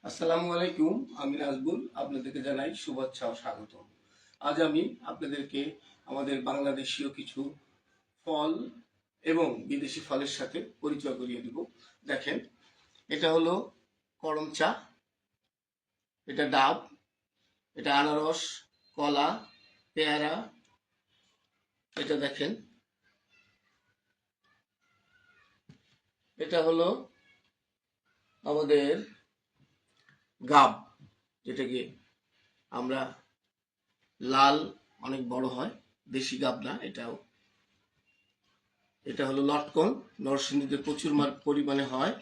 আসসালামু আলাইকুম। আমি নাজবুল আপনাদেরকে জানাই শুভেচ্ছা ও স্বাগত। আজ আমি আপনাদেরকে আমাদের বাংলাদেশীয় কিছু ফল এবং বিদেশি ফলের সাথে পরিচয় করিয়ে দিব। দেখেন, এটা হলো করম চা, এটা ডাব, এটা আনারস, কলা, পেয়ারা, এটা দেখেন, এটা হলো আমাদের গাব, যেটাকে আমরা লাল, অনেক বড় হয়, দেশি গাব না এটাও। এটা হলো লটকন, নরসিংদীতে প্রচুর পরিমাণে হয়।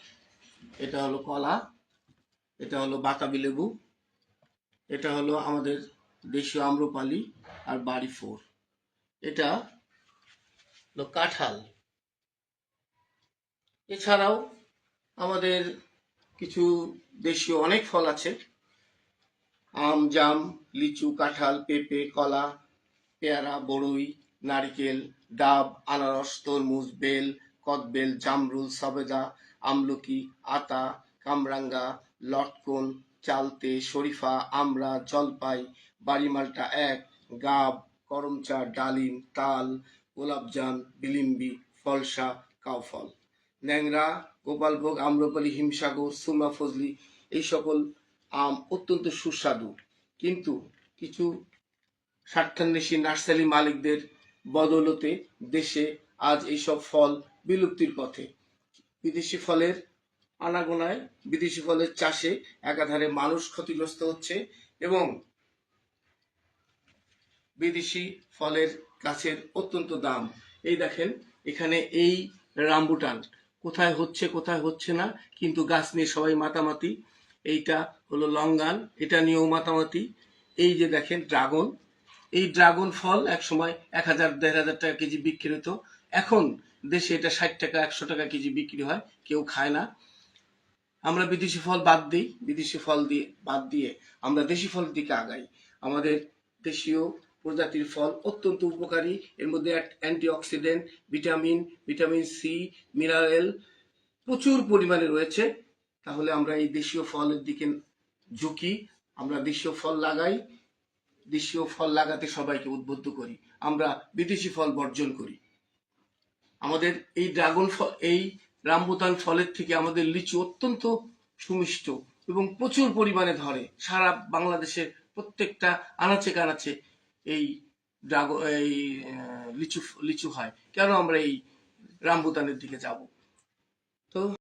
এটা হলো কলা, এটা হলো বাতাবি লেবু, এটা হলো আমাদের দেশীয় আম্রপালি আর বাড়ি ফোর। এটা হলো কাঁঠাল। এছাড়াও আমাদের কিছু দেশীয় অনেক ফল আছে: আম, জাম, লিচু, কাঁঠাল, পেঁপে, কলা, পেয়ারা, বড়ই, নারিকেল, ডাব, আনারস, তরমুজ, বেল, কদবেল, জামরুল, সবেদা, আমলকি, আতা, কামরাঙ্গা, লটকন, চালতে, শরীফা, আমড়া, জলপাই, বাড়িমালটা এক, গাব, করমচা, ডালিম, তাল, গোলাপজাম, বিলিম্বি, ফলসা, কাউফল, ন্যাংরা, গোপালভোগ, আম্রপালি, হিমসাগর, সুরমা ফজলি, এই সকল আম অত্যন্ত সুস্বাদু। কিন্তু কিছু স্বার্থান্বেষী নার্সারি মালিকদের বদৌলতে দেশে আজ এইসব ফল বিলুপ্তির পথে। বিদেশি ফলের আনাগোনায়, বিদেশি ফলের চাষে একাধারে মানুষ ক্ষতিগ্রস্ত হচ্ছে এবং বিদেশি ফলের গাছের অত্যন্ত দাম। এই দেখেন, এখানে এই রামবুটান কোথায় হচ্ছে কোথায় হচ্ছে না, কিন্তু গাছ নিয়ে সবাই মাতামাতি। এইটা হলো লঙ্গান, এটা নিয়েও মাতামাতি। এই যে দেখেন ড্রাগন, এই ড্রাগন ফল এক সময় 1000 1500 টাকা কেজি বিক্রি হতো। এখন দেশে এটা 60 টাকা 100 টাকা কেজি বিক্রি হয়, কেউ খায় না। আমরা বিদেশি ফল বাদ দিই, বিদেশি ফল দিয়ে বাদ দিয়ে আমরা দেশি ফলের দিকে আগাই। আমাদের দেশীয় প্রজাতির ফল অত্যন্ত উপকারী। এর মধ্যে antioxidant, vitamin, vitamin C, mineral প্রচুর পরিমাণে রয়েছে। তাহলে আমরা এই দেশীয় ফলের দিকে ঝুঁকি, আমরা দেশীয় ফল লাগাই, দেশীয় ফল লাগাতে সবাইকে উদ্বুদ্ধ করি, আমরা বিদেশি ফল বর্জন করি। আমাদের এই ড্রাগন ফল, এই রামবুতান ফলের থেকে আমাদের লিচু অত্যন্ত সুমিষ্ট এবং প্রচুর পরিমাণে ধরে। সারা বাংলাদেশের প্রত্যেকটা আনাচে কানাচে এই এই লিচু লিচু হয়। কেন আমরা এই রামবুতানের দিকে যাব? তো